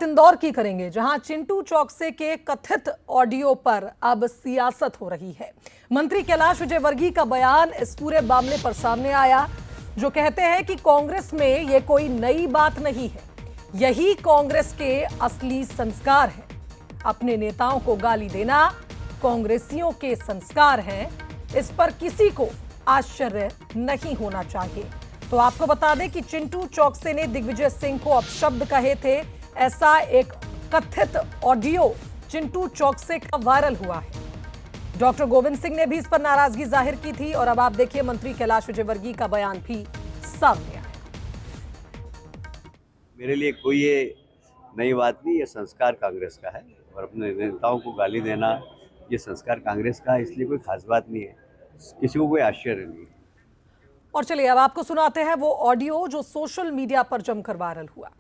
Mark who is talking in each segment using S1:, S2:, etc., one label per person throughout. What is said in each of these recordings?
S1: इंदौर की करेंगे, जहां चिंटू चौकसे के कथित ऑडियो पर अब सियासत हो रही है। मंत्री कैलाश विजयवर्गीय का बयान इस पूरे मामले पर सामने आया, जो कहते हैं कि कांग्रेस में यह कोई नई बात नहीं है, यही कांग्रेस के असली संस्कार है। अपने नेताओं को गाली देना कांग्रेसियों के संस्कार हैं, इस पर किसी को आश्चर्य नहीं होना चाहिए। तो आपको बता दें कि चिंटू चौकसे ने दिग्विजय सिंह को अपशब्द कहे थे, ऐसा एक कथित ऑडियो चिंटू चौकसे का वायरल हुआ है। डॉक्टर गोविंद सिंह ने भी इस पर नाराजगी जाहिर की थी और अब आप देखिए मंत्री कैलाश विजयवर्गीय का बयान भी सामने आया।
S2: मेरे लिए कोई ये नई बात नहीं, ये संस्कार कांग्रेस का है और अपने नेताओं को गाली देना ये संस्कार कांग्रेस का है, इसलिए कोई खास बात नहीं है, किसी को कोई आश्चर्य नहीं है।
S1: और चलिए अब आपको सुनाते हैं वो ऑडियो जो सोशल मीडिया पर जमकर वायरल हुआ।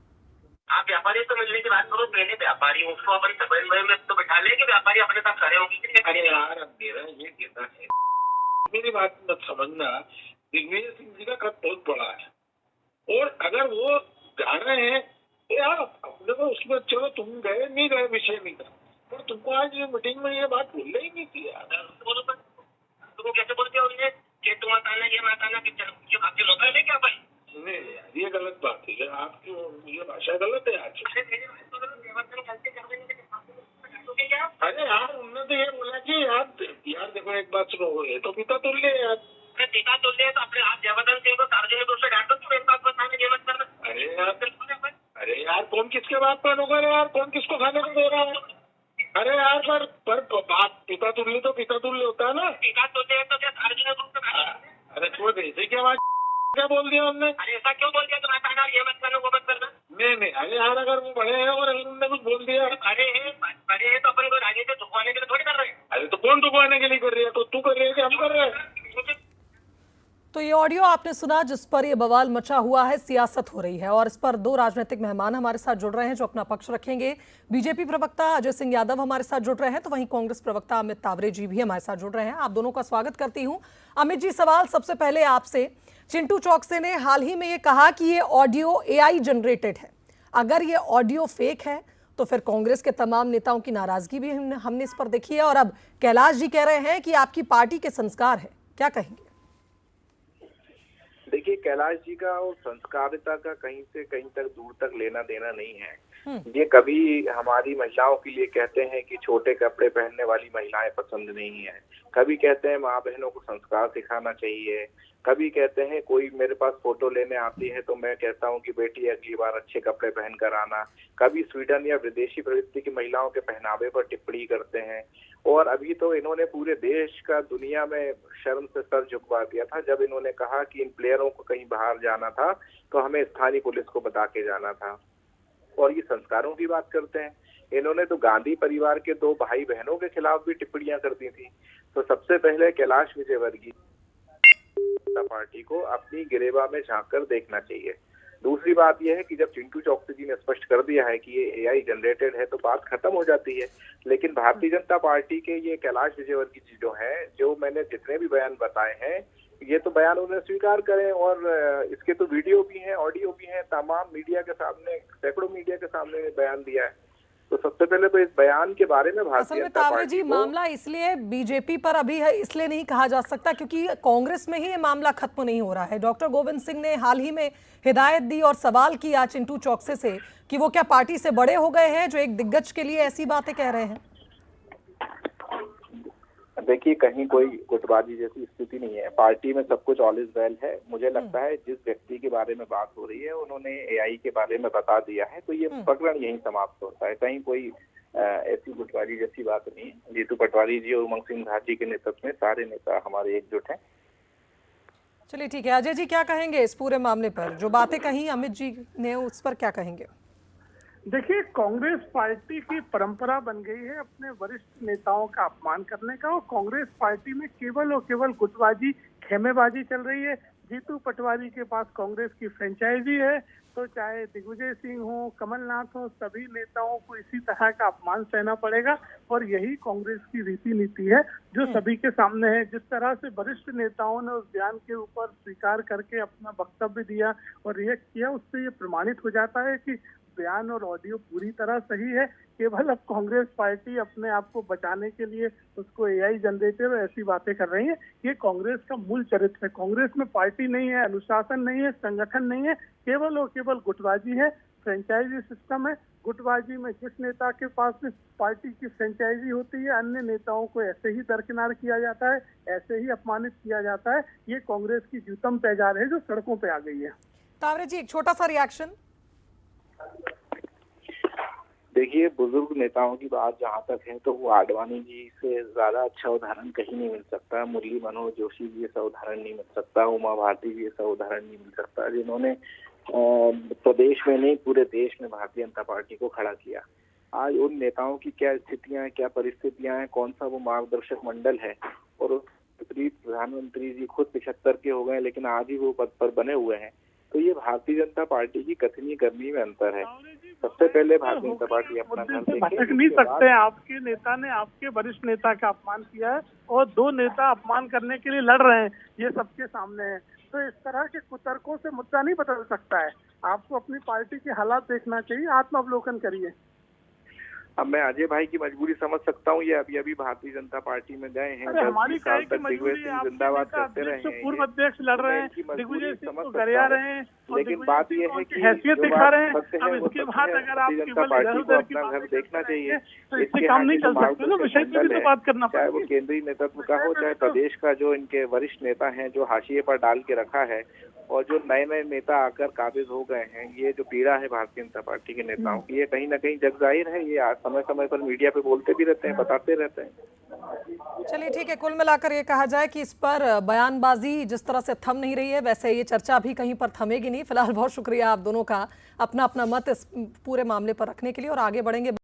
S3: आप व्यापारी तो मिलने की बात करो, पहले व्यापारी उसको अपन समन्वय में तो बिठा ले कि व्यापारी अपने साथ खड़े होंगे। ये कहता है, मेरी बात मत समझना, दिग्विजय सिंह जी का कद बहुत बड़ा है और अगर वो जा रहे हैं तो यार अपने को उसमें चलो तुम गए नहीं गए विषय नहीं था, पर तुमको आज ये मीटिंग में ये बात भूल ही नहीं थी यार। तुमको कैसे बोलते हो कि तुम मत आना, ये मत आना, कि आपके मोबाइल है क्या भाई? नहीं यार ये गलत बात है, आपकी ये भाषा गलत है आज। अरे यार उन्होंने तो ये बोला कि यार देखो एक बात सुनो, ये तो पिता तुल्य है यार। पिता तुल्य है तो अपने आप जयवर्धन सिंह को सार्वजनिक रूप से डांटो, तुम एक बात बताने ये मत करना। अरे यार कौन किसके बात पर होगा यार, कौन किसको खाने को दे रहा है? अरे यार पर बात पिता तुल्य तो पिता तुल्य होता है ना। पिता तुल्य है तो क्या सार्वजनिक रूप से? अरे छोड़ दे, ऐसे क्या बोल दिया उन्होंने? अरे ऐसा क्यों बोल दिया? तुम्हारा कहना ये मत करना वो मत करना। नहीं अरे यार अगर वो बड़े हैं और उन्होंने कुछ बोल दिया, बड़े हैं तो अपन को राजनीति झुकवाने के लिए थोड़ी कर रहे हैं। अरे तो कौन झुकवाने के लिए कर रही है? तो तू कर रही है कि हम कर रहे हैं?
S1: तो ये ऑडियो आपने सुना जिस पर ये बवाल मचा हुआ है, सियासत हो रही है और इस पर दो राजनीतिक मेहमान हमारे साथ जुड़ रहे हैं जो अपना पक्ष रखेंगे। बीजेपी प्रवक्ता अजय सिंह यादव हमारे साथ जुड़ रहे हैं, तो वहीं कांग्रेस प्रवक्ता अमित तावरे जी भी हमारे साथ जुड़ रहे हैं। आप दोनों का स्वागत करती हूं। अमित जी, सवाल सबसे पहले आपसे, चिंटू चौकसे ने हाल ही में ये कहा कि ये ऑडियो AI जनरेटेड है। अगर ये ऑडियो फेक है तो फिर कांग्रेस के तमाम नेताओं की नाराजगी भी हमने इस पर देखी है और अब कैलाश जी कह रहे हैं कि आपकी पार्टी के संस्कार है, क्या कहेंगे?
S4: देखिए, कैलाश जी का और संस्कारिता का कहीं से कहीं तक दूर तक लेना देना नहीं है। ये कभी हमारी महिलाओं के लिए कहते हैं कि छोटे कपड़े पहनने वाली महिलाएं पसंद नहीं है, कभी कहते हैं माँ बहनों को संस्कार सिखाना चाहिए, कभी कहते हैं कोई मेरे पास फोटो लेने आती है तो मैं कहता हूँ कि बेटी अगली बार अच्छे कपड़े पहन कर आना, कभी स्वीडन या विदेशी प्रवृत्ति की महिलाओं के पहनावे पर टिप्पणी करते हैं। और अभी तो इन्होंने पूरे देश का दुनिया में शर्म से सर झुकवा दिया था जब इन्होंने कहा कि इन प्लेयरों को कहीं बाहर जाना था तो हमें स्थानीय पुलिस को बता के जाना था। और ये संस्कारों की बात करते हैं, इन्होंने तो गांधी परिवार के 2 भाई बहनों के खिलाफ भी टिप्पणियां कर दी थी। तो सबसे पहले कैलाश विजयवर्गीय पार्टी को अपनी गिरेबा में झांक कर देखना चाहिए। दूसरी बात यह है कि जब चिंटू चौकसे जी ने स्पष्ट कर दिया है कि ये AI जनरेटेड है तो बात खत्म हो जाती है। लेकिन भारतीय जनता पार्टी के ये कैलाश विजयवर्गीय जी जो हैं, जो मैंने जितने भी बयान बताए हैं, ये तो बयान उन्हें स्वीकार करें और इसके तो वीडियो भी हैं, ऑडियो भी हैं, तमाम मीडिया के सामने, सैकड़ों मीडिया के सामने बयान दिया है। तो सबसे पहले तो इस बयान के बारे में भारतीय जनता पार्टी को
S1: मामला इसलिए बीजेपी पर अभी है इसलिए नहीं कहा जा सकता क्योंकि कांग्रेस में ही ये मामला खत्म नहीं हो रहा है। डॉक्टर गोविंद सिंह ने हाल ही में हिदायत दी और सवाल किया चिंटू चौकसे से कि वो क्या पार्टी से बड़े हो गए हैं जो एक दिग्गज के लिए ऐसी बातें कह रहे हैं।
S4: देखिए, कहीं कोई गुटबाजी जैसी स्थिति नहीं है, पार्टी में सब कुछ ऑल इज वेल है। मुझे लगता है जिस व्यक्ति के बारे में बात हो रही है उन्होंने AI के बारे में बता दिया है तो ये प्रकरण यहीं समाप्त होता है। कहीं कोई ऐसी गुटबाजी जैसी बात नहीं है। जीतू पटवारी जी और उमंग सिंह घाटी के नेतृत्व में सारे नेता हमारे एकजुट हैं।
S1: चलिए ठीक है, अजय जी क्या कहेंगे इस पूरे मामले पर? जो बातें कही अमित जी ने उस पर क्या कहेंगे?
S5: देखिए, कांग्रेस पार्टी की परंपरा बन गई है अपने वरिष्ठ नेताओं का अपमान करने का और कांग्रेस पार्टी में केवल और केवल गुटबाजी, खेमेबाजी चल रही है। जीतू पटवारी के पास कांग्रेस की फ्रेंचाइजी है, तो चाहे दिग्विजय सिंह हो, कमलनाथ हो, सभी नेताओं को इसी तरह का अपमान सहना पड़ेगा और यही कांग्रेस की रीति नीति है जो सभी के सामने है। जिस तरह से वरिष्ठ नेताओं ने उस बयान के ऊपर स्वीकार करके अपना वक्तव्य दिया और रिएक्ट किया, उससे ये प्रमाणित हो जाता है कि बयान और ऑडियो पूरी तरह सही है। केवल अब कांग्रेस पार्टी अपने आप को बचाने के लिए उसको एआई जनरेटर और ऐसी बातें कर रही है। ये कांग्रेस का मूल चरित्र है। कांग्रेस में पार्टी नहीं है, अनुशासन नहीं है, संगठन नहीं है, केवल और केवल गुटबाजी है, फ्रेंचाइजी सिस्टम है। गुटबाजी में जिस नेता के पास भी पार्टी की फ्रेंचाइजी होती है, अन्य नेताओं को ऐसे ही दरकिनार किया जाता है, ऐसे ही अपमानित किया जाता है। ये कांग्रेस की जूतम पैजार है जो सड़कों पे आ गई है।
S1: तावरे जी, एक छोटा सा रिएक्शन।
S4: देखिए, बुजुर्ग नेताओं की बात जहाँ तक है तो वो आडवाणी जी से ज्यादा अच्छा उदाहरण कहीं नहीं मिल सकता, मुरली मनोहर जोशी जी ऐसा उदाहरण नहीं मिल सकता, उमा भारती जी ऐसा उदाहरण नहीं मिल सकता, जिन्होंने प्रदेश में नहीं पूरे देश में भारतीय जनता पार्टी को खड़ा किया। आज उन नेताओं की क्या स्थितियां हैं, क्या परिस्थितियां हैं, कौन सा वो मार्गदर्शक मंडल है, और विपरीत प्रधानमंत्री जी खुद 75 के हो गए लेकिन आज ही वो पद पर बने हुए हैं। तो ये भारतीय जनता पार्टी की कथनी करनी में अंतर है। सबसे पहले भारतीय जनता पार्टी अपना घर देखे,
S5: भटक नहीं सकते। आपके नेता ने आपके वरिष्ठ नेता का अपमान किया है और दो नेता अपमान करने के लिए लड़ रहे हैं, ये सबके सामने है। तो इस तरह के कुतर्कों से मुद्दा नहीं बदल सकता है। आपको अपनी पार्टी के हालात देखना चाहिए, आत्मावलोकन करिए।
S4: अब मैं अजय भाई की मजबूरी समझ सकता हूँ, ये अभी अभी भारतीय जनता पार्टी में गए हैं,
S5: हमारी
S4: साल तक दिग्विजय सिंह जिंदाबाद करते रहे हैं,
S5: पूर्व अध्यक्ष लड़ रहे हैं, दिग्विजय सिंह को गरिया रहे हैं,
S4: लेकिन बात यह है कि
S5: हैसियत दिखा रहे हैं। अब
S4: वो
S5: इसके बाद अगर आप
S4: भारतीय जनता पार्टी को अपना घर देखना चाहिए,
S5: तो इससे काम नहीं चल सकते ना, विषय पे भी तो बात करना
S4: चाहे वो केंद्रीय नेतृत्व का हो, चाहे प्रदेश का जो इनके वरिष्ठ नेता हैं जो हाशिए पर डाल के रखा है, और जो नए नए नेता आकर काबिज हो गए हैं, ये जो पीड़ा है भारतीय जनता पार्टी के नेताओं की, ये कहीं ना कहीं जग जाहिर है। ये समय समय पर मीडिया पे बोलते भी रहते हैं, बताते रहते हैं।
S1: चलिए ठीक है, कुल मिलाकर ये कहा जाए कि इस पर बयानबाजी जिस तरह से थम नहीं रही है, वैसे ये चर्चा भी कहीं पर थमेगी नहीं। फिलहाल बहुत शुक्रिया आप दोनों का अपना अपना मत इस पूरे मामले पर रखने के लिए, और आगे बढ़ेंगे।